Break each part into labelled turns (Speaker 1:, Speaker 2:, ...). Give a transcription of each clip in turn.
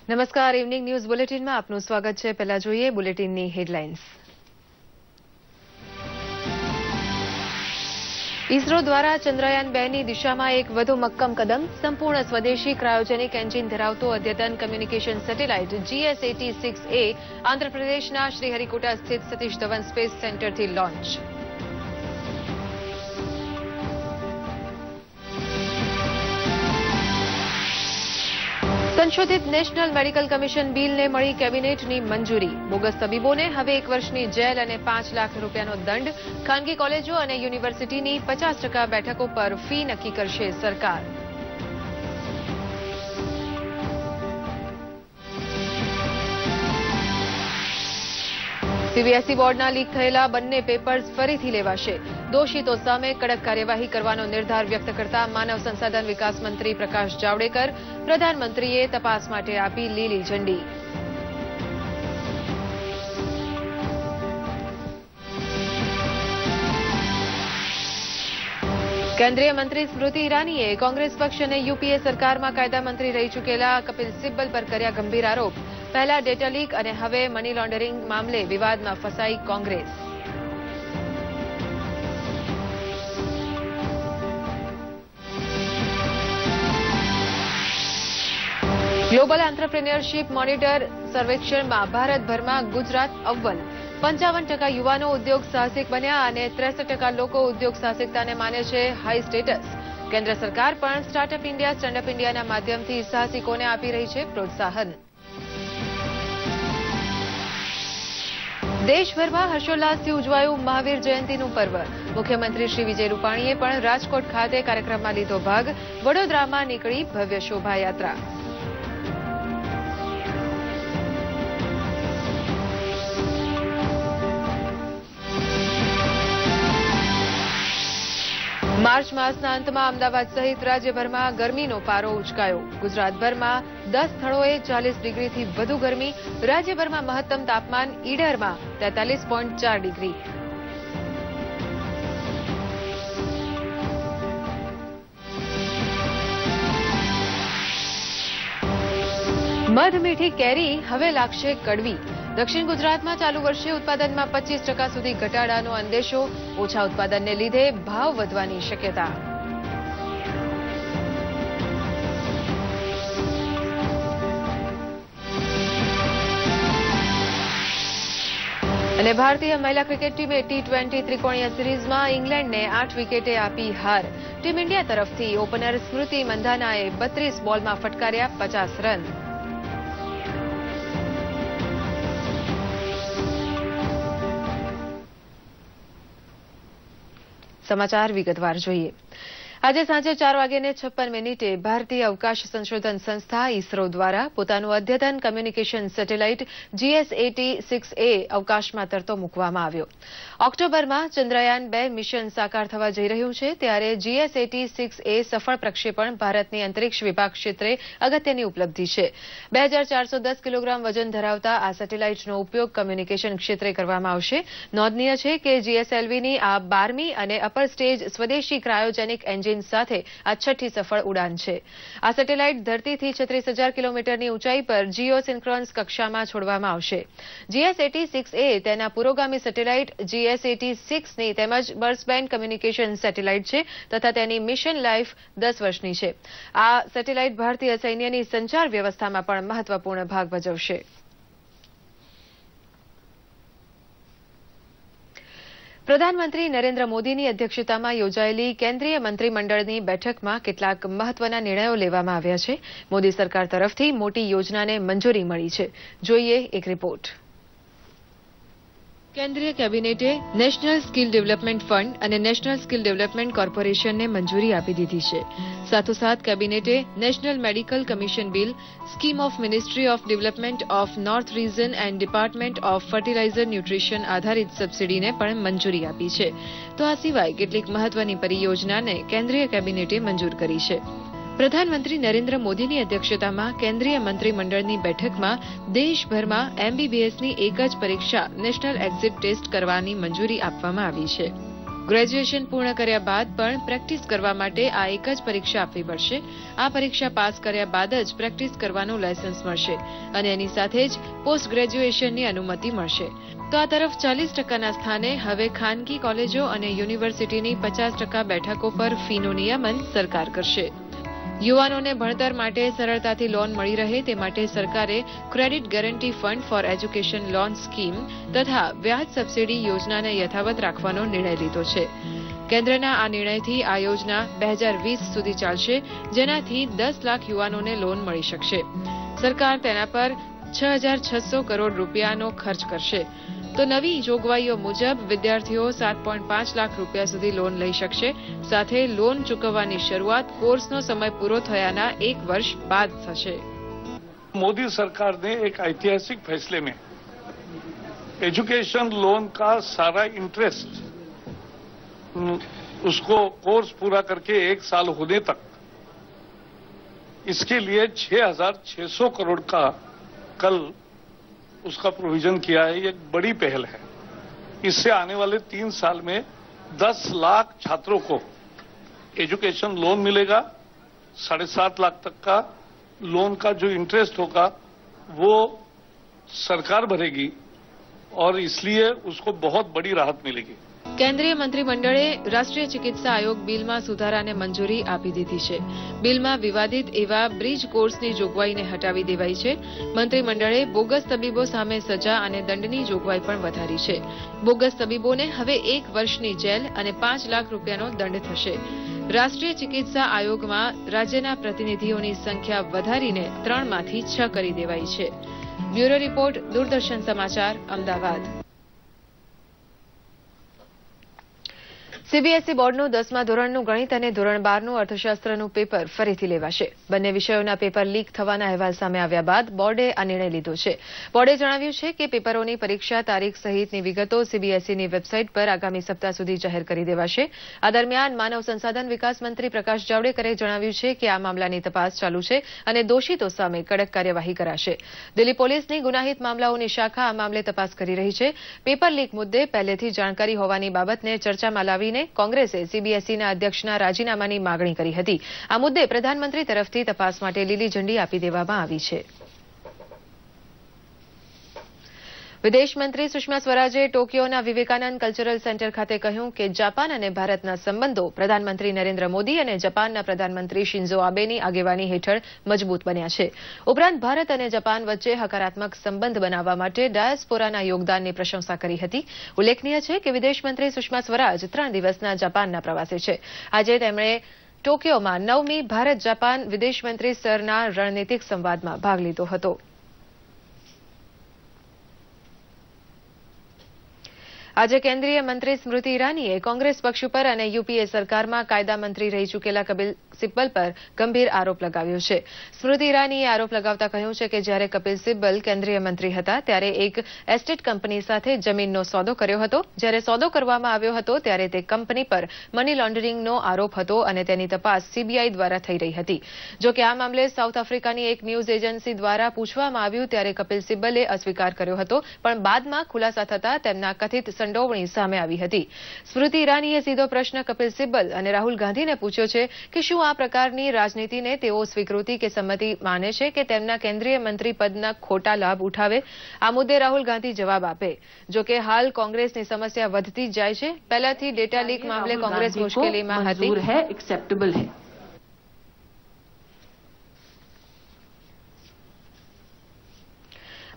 Speaker 1: નમસ્કાર, evening news બુલેટિનમાં આપનું સ્વાગત છે. પહેલા જોઈએ બુલેટિનની હેડલાઇન્સ. ઇસરો દ્વારા ચંદ્રયાન 2ની દિશામાં એક વધુ મક્કમ કદમ. સંપૂર્ણ સ્વદેશી ક્રાયોજેનિક એન્જિન ધરાવતું અદ્યતન કમ્યુનિકેશન સેટેલાઇટ GS-80-6A આંધ્રપ્રદેશના શ્રીહરિકોટા સ્થિત સતીશ ધવન સ્પેસ સેન્ટરથી લોન્ચ. સંશોધિત નેશનલ મેડિકલ કમિશન બિલને મળી કેબિનેટની મંજૂરી. બોગસ તબીબોને હવે 1 વર્ષની જેલ અને 5 લાખ રૂપિયાનો દંડ. ખાનગી કોલેજો અને યુનિવર્સિટીની 50% બેઠકો પર ફી નક્કી કરશે સરકાર. સીબીએસઈ બોર્ડના લીક થયેલા બંને પેપર્સ ફરીથી લેવાશે. દોષિતો સામે કડક કાર્યવાહી કરવાનો નિર્ધાર વ્યક્ત કરતા માનવ સંસાધન વિકાસ મંત્રી પ્રકાશ જાવડેકર. પ્રધાનમંત્રીએ તપાસ માટે આપી લીલી ઝંડી. કેન્દ્રીય મંત્રી સ્મૃતિ ઈરાનીએ કોંગ્રેસ પક્ષ અને યુપીએ સરકારમાં કાયદા મંત્રી રહી ચૂકેલા કપિલ સિબ્બલ પર કર્યા ગંભીર આરોપ. પહેલા ડેટા લીક અને હવે મની લોન્ડરિંગ મામલે વિવાદમાં ફસાઈ કોંગ્રેસ. ગ્લોબલ એન્ટરપ્રિન્યોરશિપ મોનિટર સર્વેક્ષણમાં ભારતભરમાં ગુજરાત અવ્વલ. 55% યુવાનો ઉદ્યોગ સાહસિક બન્યા અને 63% લોકો ઉદ્યોગ સાહસિકતાને માને છે હાઈ સ્ટેટસ. કેન્દ્ર સરકાર પણ સ્ટાર્ટઅપ ઇન્ડિયા સ્ટેન્ડઅપ ઇન્ડિયાના માધ્યમથી સાહસિકોને આપી રહી છે પ્રોત્સાહન. દેશભરમાં હર્ષોલ્લાસથી ઉજવાયું મહાવીર જયંતિનું પર્વ. મુખ્યમંત્રી શ્રી વિજય રૂપાણીએ પણ રાજકોટ ખાતે કાર્યક્રમમાં લીધો ભાગ. વડોદરામાં નીકળી ભવ્ય શોભાયાત્રા. માર્ચ માસના અંતમાં અમદાવાદ સહિત રાજ્યભરમાં ગરમીનો પારો ઉંચકાયો. ગુજરાતભરમાં 10 સ્થળોએ 40 ડિગ્રીથી વધુ ગરમી. રાજ્યભરમાં મહત્તમ તાપમાન ઈડરમાં 43.4 ડિગ્રી. મધમીઠી કેરી હવે લાગશે કડવી. દક્ષિણ ગુજરાતમાં ચાલુ વર્ષે ઉત્પાદનમાં 25% સુધી ઘટાડાનો અંદેશો. ઓછા ઉત્પાદનને લીધે ભાવ વધવાની શક્યતા. અને ભારતીય મહિલા ક્રિકેટ ટીમે T20 ત્રિકોણીય સિરીઝમાં ઇંગ્લેન્ડને 8 વિકેટે આપી હાર. ટીમ ઇન્ડિયા તરફથી ઓપનર સ્મૃતિ મંધાનાએ 32 બોલમાં ફટકાર્યા 50 રન. સમાચાર વિગતવાર જોઈએ. આજે સાંજે 4:56 ભારતીય અવકાશ સંશોધન સંસ્થા ઇસરો દ્વારા પોતાનું અદ્યતન કમ્યુનિકેશન સેટેલાઇટ GS-80-6A અવકાશમાં તરતો મૂકવામાં આવ્યો. ઓક્ટોબરમાં ચંદ્રયાન 2 મિશન સાકાર થવા જઈ રહ્યું છે ત્યારે GS-80-6A સફળ પ્રક્ષેપણ ભારતની અંતરિક્ષ વિભાગ ક્ષેત્રે અગત્યની ઉપલબ્ધિ છે. 2410 કિલોગ્રામ વજન ધરાવતા આ સેટેલાઇટનો ઉપયોગ કમ્યુનિકેશન ક્ષેત્રે કરવામાં આવશે. નોંધનીય છે કે GSLVની આ 12મી અને અપર સ્ટેજ સ્વદેશી ક્રાયોજેનિક એન્જિન સાથે આ 6ઠ્ઠી સફળ ઉડાન છે. આ સેટેલાઇટ ધરતીથી 36,000 કિલોમીટરની ઊંચાઈ પર જીઓસિન્ક્રોન્સ કક્ષામાં છોડવામાં આવશે. GS-80-6A તેના પુરોગામી સેટેલાઇટ GS-80-6ની તેમજ બર્સબેન્ડ કમ્યુનિકેશન સેટેલાઇટ છે તથા તેની મિશન લાઇફ 10 વર્ષની છે. આ સેટેલાઇટ ભારતીય સૈન્યની સંચાર વ્યવસ્થામાં પણ મહત્વપૂર્ણ ભાગ ભજવશે. પ્રધાનમંત્રી નરેન્દ્ર મોદીની અધ્યક્ષતામાં યોજાયેલી કેન્દ્રીય મંત્રીમંડળની બેઠકમાં કેટલાક મહત્વના નિર્ણયો લેવામાં આવ્યા છે. મોદી સરકાર તરફથી મોટી યોજનાને મંજૂરી મળી છે. જોઈએ એક રિપોર્ટ. કેન્દ્રીય કેબિનેટે નેશનલ સ્કિલ ડેવલપમેન્ટ ફંડ અને નેશનલ સ્કિલ ડેવલપમેન્ટ કોર્પોરેશનને મંજૂરી આપી દીધી છે. સાથોસાથ કેબિનેટે national medical commission bill, scheme of ministry of development of north region and department of fertiliser nutrition આધારિત સબસિડીને પણ મંજૂરી આપી છે. તો આ સિવાય કેટલીક મહત્વની પરિયોજનાને કેન્દ્રીય કેબિનેટે મંજૂર કરી છે. પ્રધાનમંત્રી નરેન્દ્ર મોદીની અધ્યક્ષતામાં કેન્દ્રીય મંત્રીમંડળની બેઠકમાં દેશભરમાં MBBSની એક જ પરીક્ષા નેશનલ એક્ઝિટ ટેસ્ટ કરવાની મંજૂરી આપવામાં આવી છે. ગ્રેજ્યુએશન પૂર્ણ કર્યા બાદ પણ પ્રેક્ટિસ કરવા માટે આ એક જ પરીક્ષા આપવી પડશે. આ પરીક્ષા પાસ કર્યા બાદ જ પ્રેક્ટિસ કરવાનું લાયસન્સ મળશે અને એની સાથે જ પોસ્ટ ગ્રેજ્યુએશનની અનુમતિ મળશે. તો આ તરફ 40% સ્થાને હવે ખાનગી કોલેજો અને યુનિવર્સિટીની 50% બેઠકો પર ફીનું નિયમન સરકાર કરશે. યુવાનોને ભણતર માટે સરળતાથી લોન મળી રહે તે માટે સરકારે credit guarantee fund for education loan scheme તથા વ્યાજ સબસિડી યોજનાને યથાવત રાખવાનો નિર્ણય લીધો છે. કેન્દ્રના આ નિર્ણયથી આ યોજના 2020 સુધી ચાલશે, જેનાથી 10 લાખ યુવાનોને લોન મળી શકશે. સરકાર તેના પર 6,600 કરોડ રૂપિયાનો ખર્ચ કરશે. તો નવી જોગવાઈઓ મુજબ વિદ્યાર્થીઓ 7.5 લાખ રૂપિયા સુધી લોન લઈ શકશે. સાથે લોન ચૂકવવાની શરૂઆત કોર્સનો સમય પૂરો થયાના 1 વર્ષ બાદ થશે.
Speaker 2: मोदी सरकार ने एक ऐतिहासिक फैसले में एजुकेशन लोन का सारा इंटरेस्ट उसको कोर्स पूरा करके 1 साल होने तक इसके लिए 6,600 करोड़ का कल उसका प्रोविजन किया है. ये एक बड़ी पहल है. इससे आने वाले 3 साल में 10 लाख छात्रों को एजुकेशन लोन मिलेगा. 7.5 लाख तक का लोन का जो इंटरेस्ट होगा वो सरकार भरेगी और इसलिए उसको बहुत बड़ी राहत मिलेगी.
Speaker 1: કેન્દ્રીય મંત્રીમંડળે રાષ્ટ્રીય ચિકિત્સા આયોગ બિલમાં સુધારાને મંજૂરી આપી દીધી છે. બિલમાં વિવાદિત એવા બ્રિજ કોર્સની જોગવાઈને હટાવી દેવાઈ છે. મંત્રીમંડળે બોગસ તબીબો સામે સજા અને દંડની જોગવાઈ પણ વધારી છે. બોગસ તબીબોને હવે 1 વર્ષની જેલ અને 5 લાખ રૂપિયાનો દંડ થશે. રાષ્ટ્રીય ચિકિત્સા આયોગમાં રાજ્યના પ્રતિનિધિઓની સંખ્યા વધારીને 3માંથી 6 કરી દેવાઈ છે. બ્યુરો રિપોર્ટ, દૂરદર્શન સમાચાર, અમદાવાદ. સીબીએસઈ બોર્ડનું 10મા ધોરણનું ગણિત અને ધોરણ 12નું અર્થશાસ્ત્રનું પેપર ફરીથી લેવાશે. બંને વિષયોના પેપર લીક થવાના અહેવાલ સામે આવ્યા બાદ બોર્ડે આ નિર્ણય લીધો છે. બોર્ડે જણાવ્યું છે કે પેપરોની પરીક્ષા તારીખ સહિતની વિગતો સીબીએસઈની વેબસાઇટ પર આગામી સપ્તાહ સુધી જાહેર કરી દેવાશે. આ દરમિયાન માનવ સંસાધન વિકાસ મંત્રી પ્રકાશ જાવડેકરે જણાવ્યું છે કે આ મામલાની તપાસ ચાલુ છે અને દોષિતો સામે કડક કાર્યવાહી કરાશે. દિલ્હી પોલીસની ગુનાહિત મામલાઓની શાખા આ મામલે તપાસ કરી રહી છે. પેપર લીક મુદ્દે પહેલેથી જાણકારી હોવાની બાબતને ચર્ચામાં લાવીને કોંગ્રેસે સીબીએસઈના અધ્યક્ષના રાજીનામાની માગણી કરી હતી. આ મુદ્દે પ્રધાનમંત્રી તરફથી તપાસ માટે લીલી ઝંડી આપી દેવામાં આવી છે. વિદેશ મંત્રી સુષ્મા સ્વરાજે ટોક્યોના વિવેકાનંદ કલ્ચરલ સેન્ટર ખાતે કહ્યું કે જાપાન અને ભારતના સંબંધો પ્રધાનમંત્રી નરેન્દ્ર મોદી અને જાપાનના પ્રધાનમંત્રી શિન્ઝો આબેની આગેવાની હેઠળ મજબૂત બન્યા છે. ઉપરાંત ભારત અને જાપાન વચ્ચે હકારાત્મક સંબંધ બનાવવા માટે ડાયસ્પોરાના યોગદાનની પ્રશંસા કરી હતી. ઉલ્લેખનીય છે કે વિદેશ મંત્રી સુષ્મા સ્વરાજ 3 દિવસના જાપાનના પ્રવાસે છે. આજે તેમણે ટોક્યોમાં 9મી ભારત જાપાન વિદેશ મંત્રી સ્તરના રણનીતિક સંવાદમાં ભાગ લીધો હતો. આજે કેન્દ્રીય મંત્રી સ્મૃતિ ઈરાનીએ કોંગ્રેસ પક્ષ ઉપર અને યુપીએ સરકારમાં કાયદા મંત્રી રહી ચૂકેલા કપિલ સિબ્બલ પર ગંભીર આરોપ લગાવ્યો છે. સ્મૃતિ ઈરાનીએ આરોપ લગાવતા કહ્યું છે કે જ્યારે કપિલ સિબ્બલ કેન્દ્રીય મંત્રી હતા ત્યારે એક એસ્ટેટ કંપની સાથે જમીનનો સોદો કર્યો હતો. જ્યારે સોદો કરવામાં આવ્યો હતો ત્યારે તે કંપની પર મની લોન્ડરિંગનો આરોપ હતો અને તેની તપાસ સીબીઆઈ દ્વારા થઈ રહી હતી. જો કે આ મામલે સાઉથ આફ્રિકાની એક ન્યૂઝ એજન્સી દ્વારા પૂછવામાં આવ્યું ત્યારે કપિલ સિબ્બલે અસ્વીકાર કર્યો હતો, પણ બાદમાં ખુલાસા થતા તેમના કથિત સંડોવણી સામે આવી હતી. સ્મૃતિ ઈરાનીએ સીધો પ્રશ્ન કપિલ સિબ્બલ અને રાહુલ ગાંધીને પૂછ્યો છે કે શું આ પ્રકારની રાજનીતિને તેઓ સ્વીકૃતિ કે સંમતિ માને છે કે તેમના કેન્દ્રીય મંત્રી પદના ખોટા લાભ ઉઠાવે. આ મુદ્દે રાહુલ ગાંધી જવાબ આપે. જો કે હાલ કોંગ્રેસની સમસ્યા વધતી જ જાય છે. પહેલાથી ડેટા લીક મામલે કોંગ્રેસ મુશ્કેલીમાં હતી.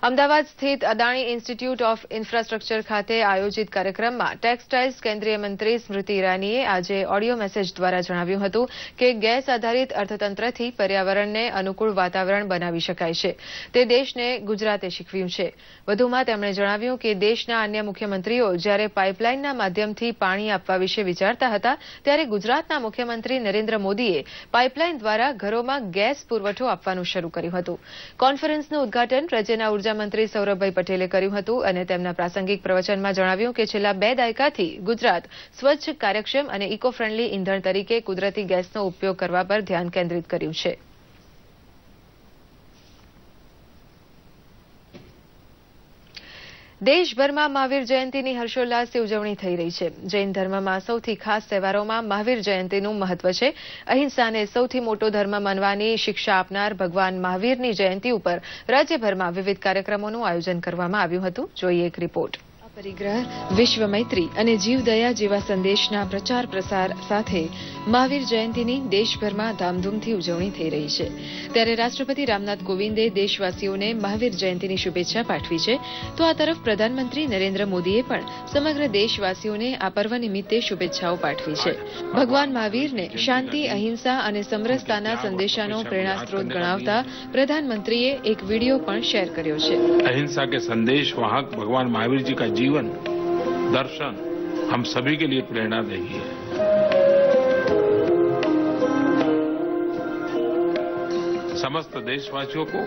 Speaker 1: અમદાવાદ સ્થિત અદાણી ઇન્સ્ટિટ્યૂટ ઓફ ઇન્ફ્રાસ્ટ્રક્ચર ખાતે આયોજિત કાર્યક્રમમાં ટેક્સટાઇલ્સ કેન્દ્રીય મંત્રી સ્મૃતિ ઈરાનીએ આજે ઓડિયો મેસેજ દ્વારા જણાવ્યું હતું કે ગેસ આધારિત અર્થતંત્રથી પર્યાવરણને અનુકૂળ વાતાવરણ બનાવી શકાય છે. તે દેશને ગુજરાતે શીખવ્યું છે. વધુમાં તેમણે જણાવ્યું કે દેશના અન્ય મુખ્યમંત્રીઓ જ્યારે પાઇપલાઇનના માધ્યમથી પાણી આપવા વિશે વિચારતા હતા ત્યારે ગુજરાતના મુખ્યમંત્રી નરેન્દ્ર મોદીએ પાઇપલાઇન દ્વારા ઘરોમાં ગેસ પુરવઠો આપવાનું શરૂ કર્યું હતું. કોન્ફરન્સનું ઉદઘાટન રાજ્યના ઉર્જા મંત્રી સૌરભભાઈ પટેલે કર્યું હતું અને તેમના પ્રાસંગિક પ્રવચનમાં જણાવ્યું કે છેલ્લા 2 દાયકાથી ગુજરાત સ્વચ્છ, કાર્યક્ષમ અને ઇકો ફ્રેન્ડલી ઇંધણ તરીકે કુદરતી ગેસનો ઉપયોગ કરવા પર ધ્યાન કેન્દ્રિત કર્યું છે. દેશભરમાં મહાવીર જયંતીની હર્ષોલ્લાસથી ઉજવણી થઈ રહી છે. જૈન ધર્મમાં સૌથી ખાસ તહેવારોમાં મહાવીર જયંતીનું મહત્વ છે. અહિંસાને સૌથી મોટો ધર્મ માનવાની શિક્ષા આપનાર ભગવાન મહાવીરની જયંતી ઉપર રાજ્યભરમાં વિવિધ કાર્યક્રમોનું આયોજન કરવામાં આવ્યું હતું. જોઈએ એક રિપોર્ટ. પરિગ્રહ, વિશ્વ મૈત્રી અને જીવદયા જેવા સંદેશના પ્રચાર પ્રસાર સાથે મહાવીર જયંતીની દેશભરમાં ધામધૂમથી ઉજવણી થઈ રહી છે. ત્યારે રાષ્ટ્રપતિ રામનાથ કોવિંદે દેશવાસીઓને મહાવીર જયંતીની શુભેચ્છા પાઠવી છે. તો આ તરફ પ્રધાનમંત્રી નરેન્દ્ર મોદીએ પણ સમગ્ર દેશવાસીઓને આ પર્વ નિમિત્તે શુભેચ્છાઓ પાઠવી છે. ભગવાન મહાવીરને શાંતિ, અહિંસા અને સમરસતાના સંદેશાનો પ્રેરણાસ્ત્રોત ગણાવતા પ્રધાનમંત્રીએ એક વીડિયો પણ શેર કર્યો છે.
Speaker 3: अहिंसा के संदेश वाहक भगवान महावीर जी का जीवन दर्शन हम सभी के लिए प्रेरणादायी है. समस्त देशवासियों को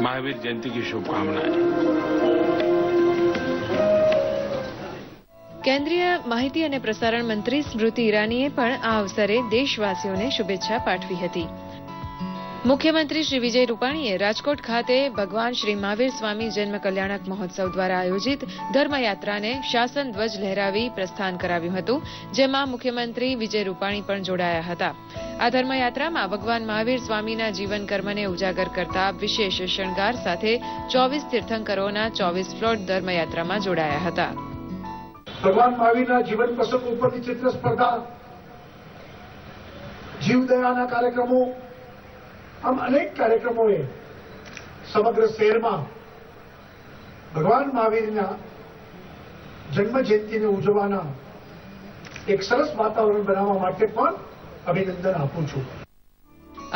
Speaker 3: महावीर जयंती की शुभकामनाएं.
Speaker 1: કેન્દ્રીય માહિતી અને પ્રસારણ મંત્રી સ્મૃતિ ઈરાનીએ પણ આ અવસરે દેશવાસીઓને શુભેચ્છા પાઠવી હતી. મુખ્યમંત્રી શ્રી વિજય રૂપાણીએ રાજકોટ ખાતે ભગવાન શ્રી મહાવીર સ્વામી જન્મ કલ્યાણક મહોત્સવ દ્વારા આયોજિત ધર્મયાત્રાને શાસન ધ્વજ લહેરાવી પ્રસ્થાન કરાવ્યું હતું, જેમાં મુખ્યમંત્રી વિજય રૂપાણી પણ જોડાયા હતા. આ ધર્મયાત્રામાં ભગવાન મહાવીર સ્વામીના જીવન કર્મને ઉજાગર કરતા વિશેષ શણગાર સાથે 24 તીર્થંકરોના 24 ફ્લોટ ધર્મયાત્રામાં જોડાયા હતા.
Speaker 4: ભગવાન મહાવીરના જીવન પ્રસંગ ઉપરની ચિત્ર સ્પર્ધા, જીવદયાના કાર્યક્રમો, આમ અનેક કાર્યક્રમોએ સમગ્ર શહેરમાં ભગવાન મહાવીરના જન્મ જયંતિને ઉજવવાના એક સરસ વાતાવરણ બનાવવા માટે પણ અભિનંદન આપું છું.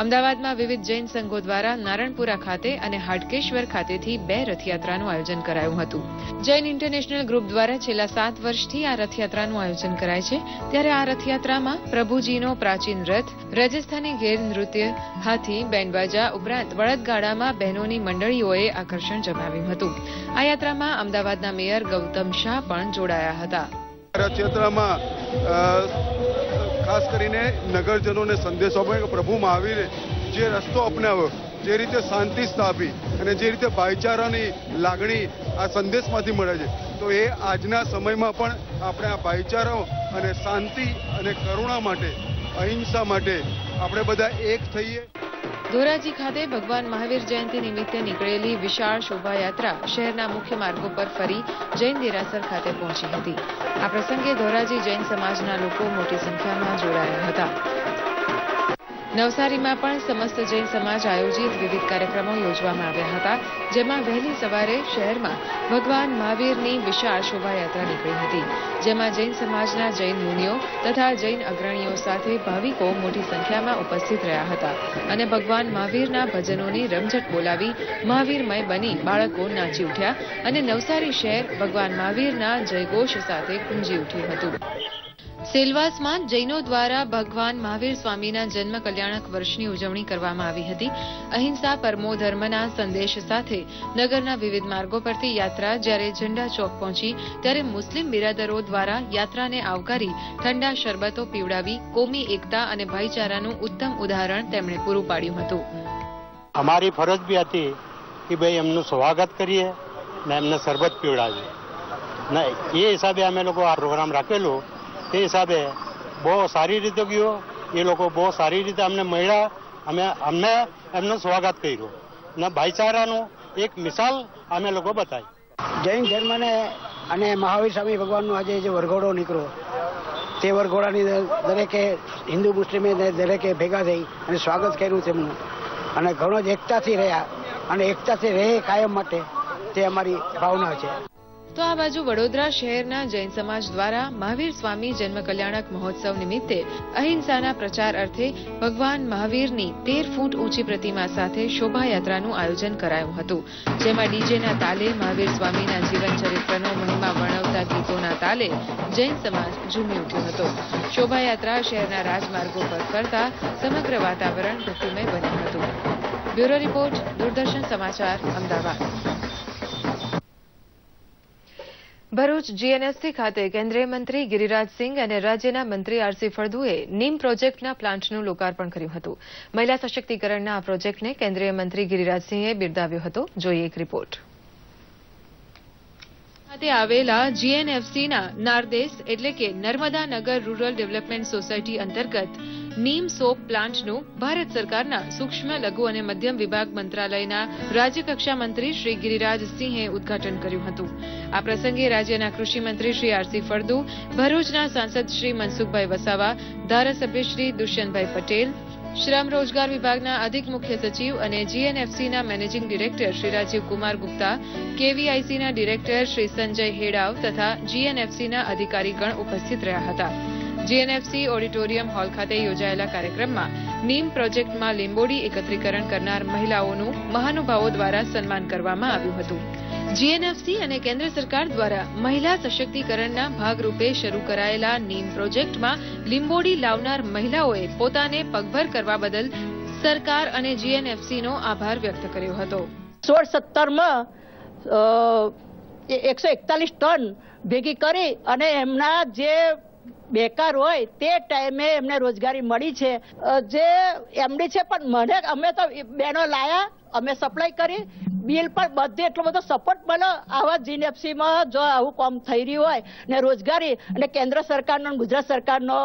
Speaker 1: અમદાવાદમાં વિવિધ જૈન સંઘો દ્વારા નારણપુરા ખાતે અને હાટકેશ્વર ખાતેથી 2 રથયાત્રાનું આયોજન કરાયું હતું. જૈન ઇન્ટરનેશનલ ગ્રુપ દ્વારા છેલ્લા 7 વર્ષથી આ રથયાત્રાનું આયોજન કરાય છે. ત્યારે આ રથયાત્રામાં પ્રભુજીનો પ્રાચીન રથ, રાજસ્થાની ઘેર નૃત્ય, હાથી, બેન્ડબાજા ઉપરાંત બળદગાડામાં બહેનોની મંડળીઓએ આકર્ષણ જમાવ્યું હતું. આ યાત્રામાં અમદાવાદના મેયર ગૌતમ શાહ પણ જોડાયા હતા.
Speaker 5: રથયાત્રામાં ખાસ કરીને નગરજનોને સંદેશો આપ્યો કે પ્રભુ મહાવીરે જે રસ્તો અપનાવ્યો, જે રીતે શાંતિ સ્થાપી અને જે રીતે ભાઈચારાની લાગણી આ સંદેશમાંથી મળે છે, તો એ આજના સમયમાં પણ આપણે આ ભાઈચારો અને શાંતિ અને કરુણા માટે, અહિંસા માટે આપણે બધા એક થઈએ.
Speaker 1: ધોરાજી ખાતે ભગવાન મહાવીર જયંતિ નિમિત્તે નીકળેલી વિશાળ શોભાયાત્રા શહેરના મુખ્ય માર્ગો પર ફરી જૈન દેરાસર ખાતે પહોંચી હતી. આ પ્રસંગે ધોરાજી જૈન સમાજના લોકો મોટી સંખ્યામાં જોડાયા હતા. નવસારીમાં પણ સમસ્ત જૈન સમાજ આયોજિત વિવિધ કાર્યક્રમો યોજવામાં આવ્યા હતા, જેમાં વહેલી સવારે શહેરમાં ભગવાન મહાવીરની વિશાળ શોભાયાત્રા નીકળી હતી, જેમાં જૈન સમાજના જૈન મુનિઓ તથા જૈન અગ્રણીઓ સાથે ભાવિકો મોટી સંખ્યામાં ઉપસ્થિત રહ્યા હતા અને ભગવાન મહાવીરના ભજનોની રમઝટ બોલાવી મહાવીરમય બની બાળકો નાચી ઉઠ્યા અને નવસારી શહેર ભગવાન મહાવીરના જયઘોષ સાથે ગુંજી ઉઠ્યું હતું. સેલવાસમાં જૈનો દ્વારા ભગવાન મહાવીર સ્વામીના જન્મ કલ્યાણક વર્ષની ઉજવણી કરવામાં આવી હતી. અહિંસા પરમો ધર્મના સંદેશ સાથે નગરના વિવિધ માર્ગો પરથી યાત્રા જ્યારે ઝંડા ચોક પહોંચી, ત્યારે મુસ્લિમ બિરાદરો દ્વારા યાત્રાને આવકારી ઠંડા શરબતો પીવડાવી કોમી એકતા અને ભાઈચારાનું ઉત્તમ ઉદાહરણ તેમણે પૂરું પાડ્યું હતું.
Speaker 6: અમારી ફરજ બી હતી કે ભાઈ એમનું સ્વાગત કરીએ ને એમને શરબત પીવડાવીએ ને એ હિસાબે અમે લોકો આ પ્રોગ્રામ રાખેલો. તે હિસાબે બહુ સારી રીતે ગયો. એ લોકો બહુ સારી રીતે અમને મળ્યા, અમને એમનું સ્વાગત કર્યું ને ભાઈચારાનું એક મિસાલ અમે લોકો બતાવી.
Speaker 7: જૈન ધર્મને અને મહાવીર સ્વામી ભગવાનનો આજે જે વરઘોડો નીકળ્યો, તે વરઘોડાની દરેકે હિન્દુ મુસ્લિમે દરેકે ભેગા થઈ અને સ્વાગત કર્યું તેમનું, અને ઘણો જ એકતાથી રહ્યા અને એકતાથી રહે કાયમ માટે તે અમારી ભાવના છે.
Speaker 1: તો આ બાજુ વડોદરા શહેરના જૈન સમાજ દ્વારા મહાવીર સ્વામી જન્મ કલ્યાણક મહોત્સવ નિમિત્તે અહિંસાના પ્રચાર અર્થે ભગવાન મહાવીરની 13 ફૂટ ઊંચી પ્રતિમા સાથે શોભાયાત્રાનું આયોજન કરાયું હતું, જેમાં ડીજેના તાલે મહાવીર સ્વામીના જીવન ચરિત્રનો મહિમા વર્ણવતા ગીતોના તાલે જૈન સમાજ ઝૂમી ઉઠ્યો હતો. શોભાયાત્રા શહેરના રાજમાર્ગો પર ફરતા સમગ્ર વાતાવરણ ભક્તિમય બન્યું હતું. બ્યુરો રિપોર્ટ, દૂરદર્શન સમાચાર, અમદાવાદ. ભરૂચ જીએનએસસી ખાતે કેન્દ્રીય મંત્રી ગિરિરાજસિંહ અને રાજ્યના મંત્રી આરસી ફળદુએ નીમ પ્રોજેક્ટના પ્લાન્ટનું લોકાર્પણ કર્યું હતું. મહિલા સશક્તિકરણના આ પ્રોજેક્ટને કેન્દ્રીય મંત્રી ગિરિરાજસિંહે બિરદાવ્યો હતો. જોઈએ એક રિપોર્ટ. ખાતે આવેલા જીએનએફસીના નારદેશ એટલે કે નર્મદા નગર રૂરલ ડેવલપમેન્ટ સોસાયટી અંતર્ગત નીમ સોપ પ્લાન્ટનું ભારત સરકારના સૂક્ષ્મ લઘુ અને મધ્યમ વિભાગ મંત્રાલયના રાજ્યકક્ષા મંત્રી શ્રી ગિરિરાજસિંહે ઉદઘાટન કર્યું હતું. આ પ્રસંગે રાજ્યના કૃષિ મંત્રી શ્રી આરસી ફળદુ, ભરૂચના સાંસદ શ્રી મનસુખભાઈ વસાવા, ધારાસભ્ય શ્રી દુષ્યંતભાઈ પટેલ, શ્રમ રોજગાર વિભાગના અધિક મુખ્ય સચિવ અને જીએનએફસીના મેનેજિંગ ડિરેક્ટર શ્રી રાજીવ કુમાર ગુપ્તા, કેવીઆઈસીના ડિરેક્ટર શ્રી સંજય હેડાવ તથા જીએનએફસીના અધિકારીગણ ઉપસ્થિત રહ્યા હતા. જીએનએફસી ઓડિટોરિયમ હોલ ખાતે યોજાયેલા કાર્યક્રમમાં નીમ પ્રોજેક્ટમાં લીંબોડી એકત્રીકરણ કરનાર મહિલાઓનું મહાનુભાવો દ્વારા સન્માન કરવામાં આવ્યું હતું. જીએનએફસી અને કેન્દ્ર સરકાર દ્વારા મહિલા સશક્તિકરણના ભાગરૂપે શરૂ કરાયેલા નીમ પ્રોજેક્ટમાં લીંબોડી લાવનાર મહિલાઓએ પોતાને પગભર કરવા બદલ સરકાર અને જીએનએફસીનો આભાર વ્યક્ત કર્યો હતો.
Speaker 8: 16-17માં 141 ટન ભેગી કરી અને એમના જે બેકાર હોય તે ટાઈમે એમને રોજગારી મળી છે. જે એમડી છે પણ અમે તો બેનો લાયા, અમે સપ્લાય કરી, બિલ પણ બધે એટલો બધો સપોર્ટ મળ્યો. આવા જીએનએફસીમાં જો આવું કામ થઈ રહ્યું હોય ને રોજગારી અને કેન્દ્ર સરકારનો ગુજરાત સરકારનો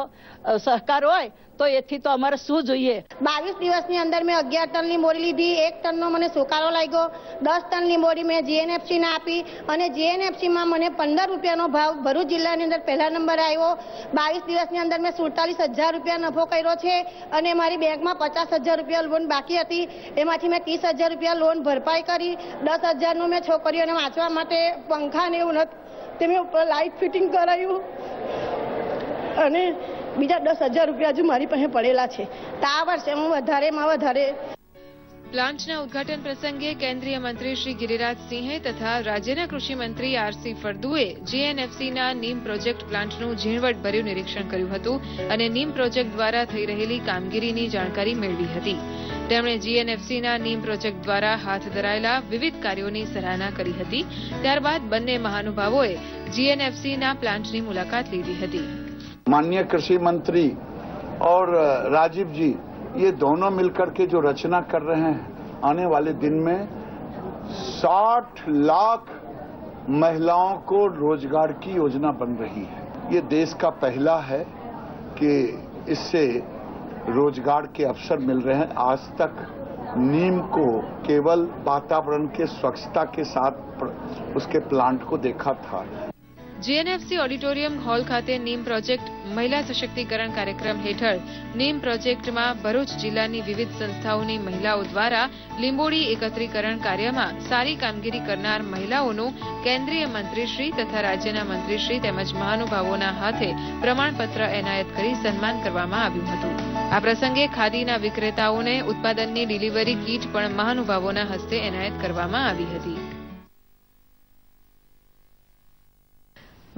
Speaker 8: સહકાર હોય તો એથી તો અમારે શું જોઈએ.
Speaker 9: 22 દિવસની અંદર મેં 11 ટન લીંબોડી લીધી, 1 ટનનો મને સુકારો લાગ્યો, 10 ટન લીંબોડી મેં જીએનએફસીને આપી અને જીએનએફસીમાં મને 15 રૂપિયાનો ભાવ ભરૂચ જિલ્લાની અંદર પહેલા નંબર આવ્યો. 22 દિવસની અંદર મેં 47,000 રૂપિયા નફો કર્યો છે અને મારી બેંકમાં 50,000 રૂપિયા લોન બાકી હતી, એમાંથી મેં 30,000 રૂપિયા લોન ભરપાઈ કરી. 10,000નું મેં છોકરીઓને વાંચવા માટે પંખા ને એવું તે મેં ઉપર લાઇટ ફિટિંગ કરાયું અને બીજા 10,000 રૂપિયા હજુ મારી પાસે પડેલા છે. તો આ વર્ષે હું વધારેમાં વધારે.
Speaker 1: પ્લાન્ટના ઉદઘાટન પ્રસંગે કેન્દ્રીય મંત્રી શ્રી ગિરિરાજસિંહે તથા રાજ્યના કૃષિ મંત્રી આરસી ફળદુએ જીએનએફસીના નીમ પ્રોજેક્ટ પ્લાન્ટનું ઝીણવટભર્યું નિરીક્ષણ કર્યું હતું અને નીમ પ્રોજેક્ટ દ્વારા થઈ રહેલી કામગીરીની જાણકારી મેળવી હતી. તેમણે જીએનએફસીના નીમ પ્રોજેક્ટ દ્વારા હાથ ધરાયેલા વિવિધ કાર્યોની સરાહના કરી હતી. ત્યારબાદ બંને મહાનુભાવોએ જીએનએફસીના પ્લાન્ટની મુલાકાત લીધી હતી.
Speaker 10: माननीय कृषि मंत्री और राजीव जी ये दोनों मिलकर के जो रचना कर रहे हैं, आने वाले दिन में 60 लाख महिलाओं को रोजगार की योजना बन रही है. ये देश का पहला है कि इससे रोजगार के अवसर मिल रहे हैं. आज तक नीम को केवल वातावरण के स्वच्छता के साथ उसके प्लांट को देखा था.
Speaker 1: જીએનએફસી ઓડિટોરિયમ હોલ ખાતે નીમ પ્રોજેક્ટ મહિલા સશક્તિકરણ કાર્યક્રમ હેઠળ નીમ પ્રોજેક્ટમાં ભરૂચ જિલ્લાની વિવિધ સંસ્થાઓની મહિલાઓ દ્વારા લીંબોડી એકત્રીકરણ કાર્યમાં સારી કામગીરી કરનાર મહિલાઓનું કેન્દ્રીય મંત્રીશ્રી તથા રાજ્યના મંત્રીશ્રી તેમજ મહાનુભાવોના હાથે પ્રમાણપત્ર એનાયત કરી સન્માન કરવામાં આવ્યું હતું. આ પ્રસંગે ખાદીના વિક્રેતાઓને ઉત્પાદનની ડિલિવરી કીટ પણ મહાનુભાવોના હસ્તે એનાયત કરવામાં આવી હતી.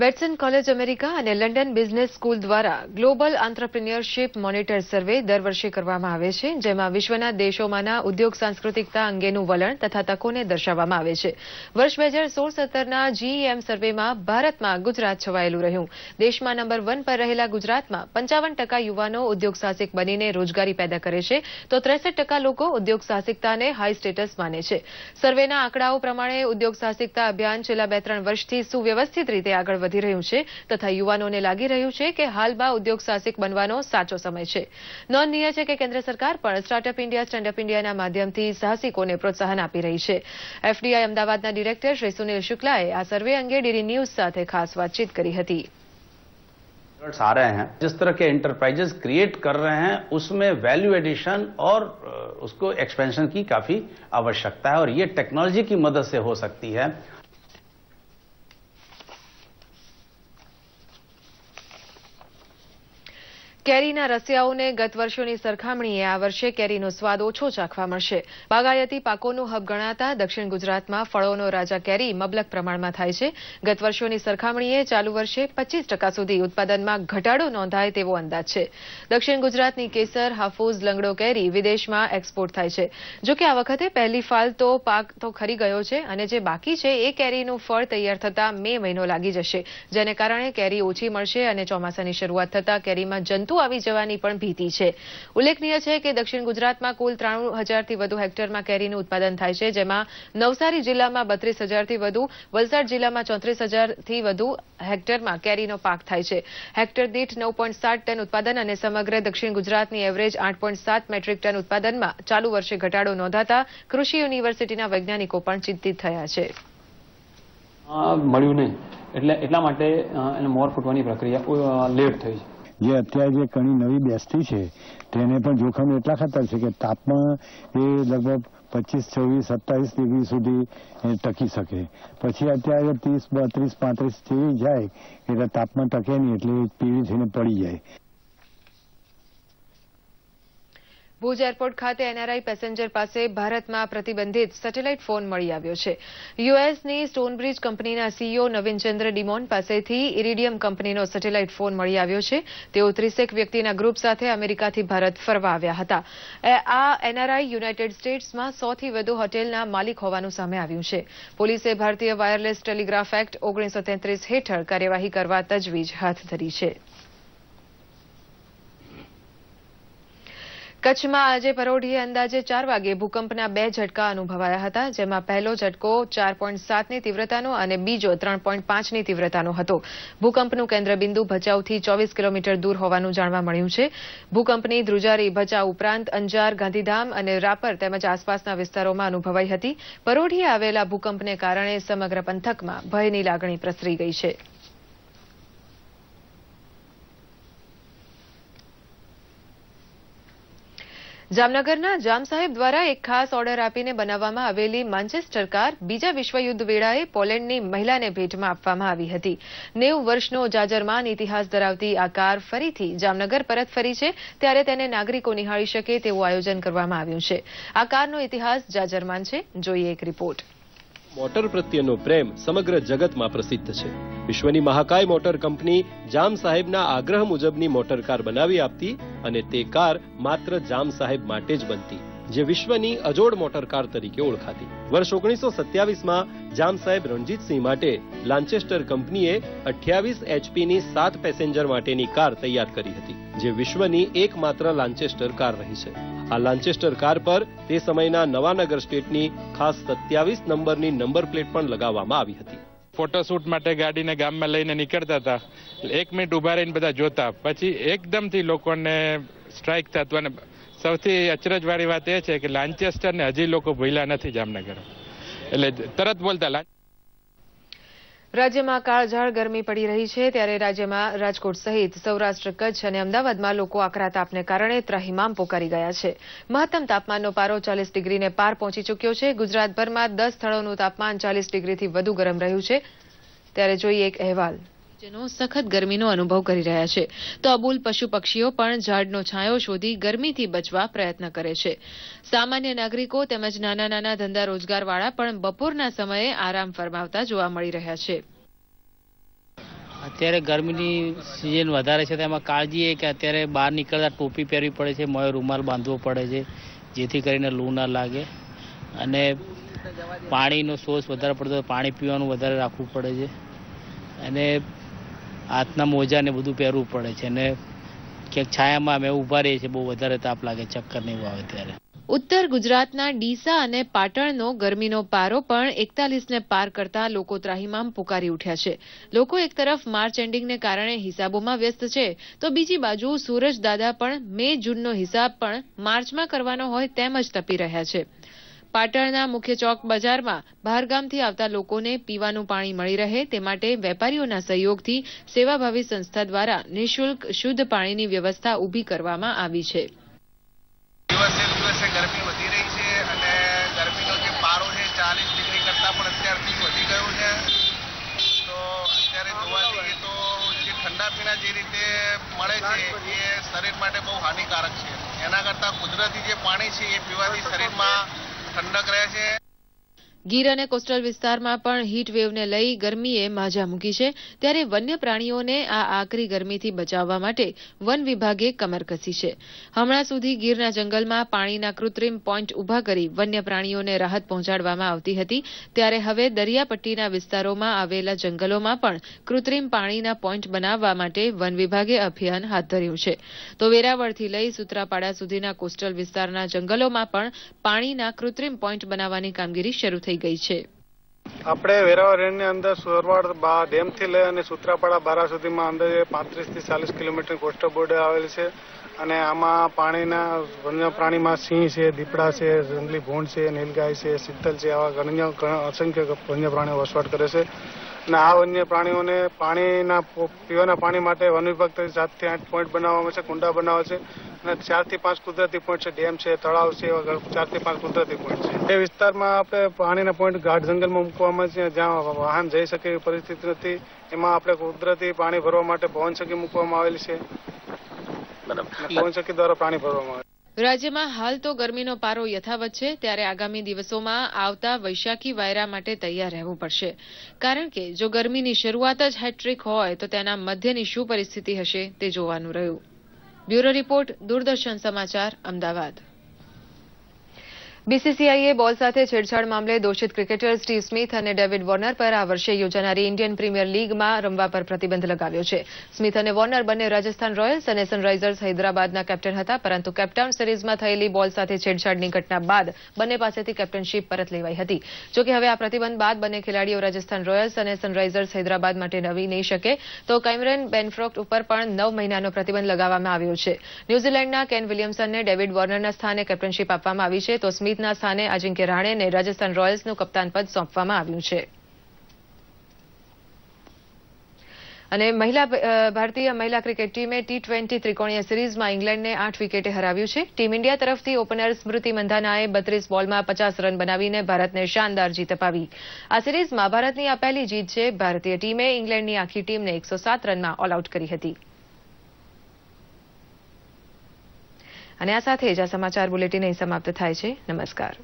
Speaker 1: વેટસન કોલેજ અમેરિકા અને લંડન બિઝનેસ સ્કૂલ દ્વારા ગ્લોબલ આંત્રપ્રિન્યોરશિપ મોનિટર સર્વે દર વર્ષે કરવામાં આવે છે, જેમાં વિશ્વના દેશોમાંના ઉદ્યોગ સાંસ્કૃતિકતા અંગેનું વલણ તથા તકોને દર્શાવવામાં આવે છે. વર્ષ 2016-17ના જીઈએમ સર્વેમાં ભારતમાં ગુજરાત છવાયેલું રહ્યું. દેશમાં નંબર 1 પર રહેલા ગુજરાતમાં 55% યુવાનો ઉદ્યોગ સાહસિક બનીને રોજગારી પેદા કરે છે, તો 63% લોકો ઉદ્યોગ સાહસિકતાને હાઈ સ્ટેટસ માને છે. સર્વેના આંકડાઓ પ્રમાણે ઉદ્યોગ સાહસિકતા અભિયાન છેલ્લા 2-3 વર્ષથી સુવ્યવસ્થિત રીતે આગળ વધી રહ્યું છે તથા યુવાનોને લાગી રહ્યું છે કે હાલમાં ઉદ્યોગ સાહસિક બનવાનો સાચો સમય છે. નોંધનીય છે કે કેન્દ્ર સરકાર પણ સ્ટાર્ટઅપ ઇન્ડિયા સ્ટેન્ડઅપ ઇન્ડિયાના માધ્યમથી સાહસિકોને પ્રોત્સાહન આપી રહી છે. એફડીઆઈ અમદાવાદના ડિરેક્ટર શ્રી સુનિલ શુક્લાએ આ સર્વે અંગે ડીડી ન્યૂઝ સાથે ખાસ વાતચીત કરી હતી.
Speaker 11: आ रहे हैं, जिस तरह के एंटरप्राइजेस क्रिएट कर रहे हैं उसमें वैल्यू एडिशन और उसको एक्सपेंशन की काफी आवश्यकता है और ये टेक्नोलॉजी की मदद से हो सकती है.
Speaker 1: કેરીના રસિયાઓને ગત વર્ષોની સરખામણીએ આ વર્ષે કેરીનો સ્વાદ ઓછો ચાખવા મળશે. બાગાયતી પાકોનું હબ ગણાતા દક્ષિણ ગુજરાતમાં ફળોનો રાજા કેરી મબલક પ્રમાણમાં થાય છે. ગત વર્ષોની સરખામણીએ ચાલુ વર્ષે 25% સુધી ઉત્પાદનમાં ઘટાડો નોંધાય તેવો અંદાજ છે. દક્ષિણ ગુજરાતની કેસર, હાફૂસ, લંગડો કેરી વિદેશમાં એક્સપોર્ટ થાય છે. જોકે આ વખતે પહેલી ફાલ તો પાક તો ખરી ગયો છે અને જે બાકી છે એ કેરીનું ફળ તૈયાર થતા મે મહિનો લાગી જશે, જેને કારણે કેરી ઓછી મળશે અને ચોમાસાની શરૂઆત થતા કેરીમાં જંતુ વધુ આવી જવાની પણ ભીતિ છે. ઉલ્લેખનીય છે કે દક્ષિણ ગુજરાતમાં કુલ 93,000થી વધુ હેક્ટરમાં કેરીનું ઉત્પાદન થાય છે, જેમાં નવસારી જિલ્લામાં 32,000થી વધુ, વલસાડ જિલ્લામાં 34,000થી વધુ હેક્ટરમાં કેરીનો પાક થાય છે. હેક્ટર દીઠ 9.7 ટન ઉત્પાદન અને સમગ્ર દક્ષિણ ગુજરાતની એવરેજ 8.7 મેટ્રિક ટન ઉત્પાદનમાં ચાલુ વર્ષે ઘટાડો નોંધાતા કૃષિ યુનિવર્સિટીના વૈજ્ઞાનિકો પણ ચિંતિત થયા છે.
Speaker 12: મળ્યું નહીં એટલે એટલા માટે એને મોર ફૂટવાની પ્રક્રિયા લેટ થઈ છે.
Speaker 13: જે અત્યારે જે કણી નવી બેસતી છે તેને પણ જોખમ એટલા ખાતર છે કે તાપમાન એ લગભગ 25, 26, 27 ડિગ્રી સુધી ટકી શકે. પછી અત્યારે 30, 32, 35 જેવી જાય એટલે તાપમાન ટકે નહીં એટલે પીળી થઈને પડી જાય.
Speaker 1: ભુજ એરપોર્ટ ખાતે એનઆરઆઈ પેસેન્જર પાસે ભારતમાં પ્રતિબંધિત સેટેલાઇટ ફોન મળી આવ્યો છે. યુએસની સ્ટોનબ્રિજ કંપનીના સીઈઓ નવીનચંદ્ર ડિમોન પાસેથી ઇરિડિયમ કંપનીનો સેટેલાઇટ ફોન મળી આવ્યો છે. તેઓ 30 વ્યક્તિના ગ્રુપ સાથે અમેરિકાથી ભારત ફરવા આવ્યા હતા. આ એનઆરઆઈ યુનાઇટેડ સ્ટેટ્સમાં 100થી વધુ હોટેલના માલિક હોવાનું સામે આવ્યું છે. પોલીસે ભારતીય વાયરલેસ ટેલિગ્રાફ એક્ટ 1933 હેઠળ કાર્યવાહી કરવા તજવીજ હાથ ધરી છે. કચ્છમાં આજે પરોઢીએ અંદાજે 4 વાગે ભૂકંપના 2 ઝટકા અનુભવાયા હતા, જેમાં પહેલો ઝટકો 4.7ની તીવ્રતાનો અને બીજો 3.5ની તીવ્રતાનો હતો. ભૂકંપનું કેન્દ્રબિંદુ ભચાઉથી 24 કિલોમીટર દૂર હોવાનું જાણવા મળ્યું છે. ભૂકંપની ધ્રુજારી ભચાઉ ઉપરાંત અંજાર, ગાંધીધામ અને રાપર તેમજ આસપાસના વિસ્તારોમાં અનુભવાઈ હતી. પરોઢીએ આવેલા ભૂકંપને કારણે સમગ્ર પંથકમાં ભયની લાગણી પ્રસરી ગઈ છે. જામનગરના જામ સાહેબ દ્વારા એક ખાસ ઓર્ડર આપીને બનાવવામાં આવેલી માન્ચેસ્ટર કાર બીજા વિશ્વયુદ્ધ વેળાએ પોલેન્ડની મહિલાને ભેટમાં આપવામાં આવી હતી. 90 વર્ષનો જાજરમાન ઇતિહાસ ધરાવતી આ કાર ફરીથી જામનગર પરત ફરી છે, ત્યારે તેને નાગરિકો નિહાળી શકે તેવું આયોજન કરવામાં આવ્યું છે. આ કારનો ઇતિહાસ જાજરમાન છે. જોઈએ એક રિપોર્ટ.
Speaker 14: મોટર પ્રત્યેનો પ્રેમ સમગ્ર જગતમાં પ્રસિદ્ધ છે. વિશ્વની મહાકાય મોટર કંપની જામ સાહેબના આગ્રહ મુજબની મોટર કાર બનાવી આપતી અને તે કાર માત્ર જામ સાહેબ માટે જ બનતી, જે વિશ્વની અજોડ મોટર કાર તરીકે ઓળખાતી. વર્ષ 1927માં જામ સાહેબ રણજીતસિંહ માટે લાન્ચેસ્ટર કંપનીએ 28 એચપીની 7 પેસેન્જર માટેની કાર તૈયાર કરી હતી, જે વિશ્વની એકમાત્ર લાન્ચેસ્ટર કાર રહી છે. આ લાન્ચેસ્ટર કાર પર તે સમયના નવાનગર સ્ટેટની ખાસ 27 નંબરની નંબર પ્લેટ પણ લગાવવામાં આવી હતી.
Speaker 3: ફોટોશૂટ માટે ગાડીને ગામમાં લઈને નીકળતા હતા. 1 મિનિટ ઉભા રહીને બધા જોતા, પછી એકદમથી લોકોને સ્ટ્રાઇક થતું. અને સૌથી અચરજવાળી વાત એ છે કે લાન્ચેસ્ટરને હજી લોકો ભૂલ્યા નથી જામનગર, એટલે તરત બોલતા.
Speaker 1: રાજ્યમાં કાળઝાળ ગરમી પડી રહી છે, ત્યારે રાજ્યમાં રાજકોટ સહિત સૌરાષ્ટ્ર, કચ્છ અને અમદાવાદમાં લોકો આકરા તાપને કારણે ત્રાહિમામ પોકારી ગયા છે. મહત્તમ તાપમાનનો પારો 40 ડિગ્રીને પાર પહોંચી ચૂક્યો છે. ગુજરાતભરમાં 10 સ્થળોનું તાપમાન 40 ડિગ્રીથી વધુ ગરમ રહ્યું છે. ત્યારે જોઈએ એક અહેવાલ. જેનો સખત ગરમીનો અનુભવ કરી રહ્યા છે, તો અબુલ પશુ પક્ષીઓ પણ ઝાડનો છાંયો શોધી ગરમીથી બચવા પ્રયત્ન કરે છે. સામાન્ય નાગરિકો તેમજ નાના નાના ધંધા રોજગારવાળા પણ બપોરના સમયે આરામ ફરમાવતા જોવા મળી રહ્યા છે.
Speaker 15: અત્યારે ગરમીની સિઝન વધારે છે, તેમાં કાળજી એ કે અત્યારે બહાર નીકળતા ટોપી પહેરવી પડે છે, મોંએ રૂમાલ બાંધવો પડે છે, જેથી કરીને લૂ ના લાગે. અને પાણીનો સોર્સ વધારે પડતો પાણી પીવાનું વધારે રાખવું પડે છે. અને હાથના મોજા ને બધું પહેરવું પડે છે. અને ક્યાંક છાયામાં અમે ઊભા રહીએ છીએ, બહુ વધારે તાપ લાગે, ચક્કર નહીં આવે ત્યારે.
Speaker 1: ઉત્તર ગુજરાતના ડીસા અને પાટણનો ગરમીનો પારો પણ 41ને પાર કરતા લોકો ત્રાહિમામ પુકારી ઉઠ્યા છે. લોકો એક તરફ માર્ચ એન્ડિંગને કારણે હિસાબોમાં વ્યસ્ત છે, તો બીજી બાજુ સૂરજ દાદા પણ મે જૂનનો હિસાબ પણ માર્ચમાં કરવાનો હોય તેમ જ તપી રહ્યા છે. પાટણના મુખ્ય ચોક બજારમાં બહારગામથી આવતા લોકોને પીવાનું પાણી મળી રહે તે માટે વેપારીઓના સહયોગથી સેવાભાવી સંસ્થા દ્વારા નિઃશુલ્ક શુદ્ધ પાણીની વ્યવસ્થા ઊભી કરવામાં આવી છે.
Speaker 16: દિવસે ગરમી વધી રહી છે અને ગરમીનો જે પારો છે 40 ડિગ્રી કરતાં પણ અત્યારથી વધી ગયો છે. તો અત્યારે જોવા જઈએ તો જે ઠંડા પીણા જે રીતે મળે છે એ શરીર માટે બહુ હાનિકારક છે. એના કરતાં કુદરતી જે પાણી છે એ પીવાથી શરીરમાં ઠંડક રહે છે.
Speaker 1: ગીર અને કોસ્ટલ વિસ્તારમાં પણ હીટ વેવને લઈ ગરમીએ માજા મૂકી છે, ત્યારે વન્ય પ્રાણીઓને આ આકરી ગરમીથી બચાવવા માટે વન વિભાગે કમર કસી છે. હમણાં સુધી ગીરના જંગલમાં પાણીના કૃત્રિમ પોઈન્ટ ઉભા કરી વન્ય પ્રાણીઓને રાહત પહોંચાડવામાં આવતી હતી, ત્યારે હવે દરિયાપટ્ટીના વિસ્તારોમાં આવેલા જંગલોમાં પણ કૃત્રિમ પાણીના પોઈન્ટ બનાવવા માટે વન વિભાગે અભિયાન હાથ ધર્યું છે. તો વેરાવળથી લઈ સૂત્રાપાડા સુધીના કોસ્ટલ વિસ્તારના જંગલોમાં પણ પાણીના કૃત્રિમ પોઈન્ટ બનાવવાની કામગીરી શરૂ થઈ ગઈ છે.
Speaker 17: આપણે વેરાવળ રેન્જની અંદર સોરવાડ ડેમથી લઈ અને સૂત્રાપાડા બારા સુધીમાં અંદાજે 35 થી 40 કિલોમીટર કોસ્ટલ બોર્ડર આવેલ છે અને આમાં પાણીના વન્ય પ્રાણીમાં સિંહ છે, દીપડા છે, જંગલી ભૂંડ છે, નીલગાય છે, શીતલ છે, આવા અસંખ્ય વન્ય પ્રાણીઓ વસવાટ કરે છે. અને આ વન્ય પ્રાણીઓને પીવાના પાણી માટે વન વિભાગ તરફથી 7 થી 8 પોઈન્ટ બનાવવામાં છે, કુંડા બનાવે છે અને 4 થી 5 કુદરતી પોઈન્ટ છે, ડેમ છે, તળાવ છે, 4 થી 5 કુદરતી પોઈન્ટ છે. એ વિસ્તારમાં આપણે પાણીના પોઈન્ટ ગાઢ જંગલમાં મૂકવામાં છે, જ્યાં વાહન જઈ શકે એવી પરિસ્થિતિ નથી. એમાં આપણે કુદરતી પાણી ભરવા માટે પવનચક્કી મૂકવામાં આવેલી છે. પવનચક્કી દ્વારા પાણી ભરવામાં આવે.
Speaker 1: રાજ્યમાં હાલ તો ગરમીનો પારો યથાવત છે, ત્યારે આગામી દિવસોમાં આવતા વૈશાખી વાયરા માટે તૈયાર રહેવું પડશે, કારણ કે જો ગરમીની શરૂઆત જ હેટ્રિક હોય તો તેના મધ્યની શું પરિસ્થિતિ હશે તે જોવાનું રહ્યું. બ્યુરો રિપોર્ટ, દૂરદર્શન સમાચાર, અમદાવાદ. બીસીસીઆઈએ બોલ સાથે છેડછાડ મામલે દોષિત ક્રિકેટર સ્ટીવ સ્મિથ અને ડેવિડ વોર્નર પર આ વર્ષે યોજાનારી ઇન્ડિયન પ્રીમિયર લીગમાં રમવા પર પ્રતિબંધ લગાવ્યો છે. સ્મિથ અને વોર્નર બંને રાજસ્થાન રોયલ્સ અને સનરાઇઝર્સ હૈદરાબાદના કેપ્ટન હતા, પરંતુ કેપટાઉન સિરીઝમાં થયેલી બોલ સાથે છેડછાડની ઘટના બાદ બંને પાસેથી કેપ્ટનશીપ પરત લેવાઈ હતી. જોકે હવે આ પ્રતિબંધ બાદ બંને ખેલાડીઓ રાજસ્થાન રોયલ્સ અને સનરાઇઝર્સ હૈદરાબાદ માટે નવી નહીં શકે, તો કેમરન બેનફ્રોક્ટ ઉપર પણ 9 મહિનાનો પ્રતિબંધ લગાવવામાં આવ્યો છે. ન્યૂઝીલેન્ડના કેન વિલિયમસનને ડેવિડ વોર્નરના સ્થાને કેપ્ટનશીપ આપવામાં આવી છે, તો સ્મિથના સ્થાને અજિંક્ય રહાણેને રાજસ્થાન રોયલ્સનું કપ્તાન પદ સોંપવામાં આવ્યું છે. અને ભારતીય મહિલા ક્રિકેટ ટીમે T20 ત્રિકોણીય સિરીઝમાં ઇંગ્લેન્ડને 8 વિકેટે હરાવ્યું છે. ટીમ ઇન્ડિયા તરફથી ઓપનર સ્મૃતિ મંધાનાએ 32 બોલમાં 50 રન બનાવીને ભારતને શાનદાર જીત અપાવી. આ સિરીઝમાં ભારતની આ પહેલી જીત છે. ભારતીય ટીમે ઇંગ્લેન્ડની આખી ટીમને 107 રનમાં ઓલ આઉટ કરી હતી. અને આ સાથે જ આ સમાચાર બુલેટિન અહીં સમાપ્ત થાય છે. નમસ્કાર.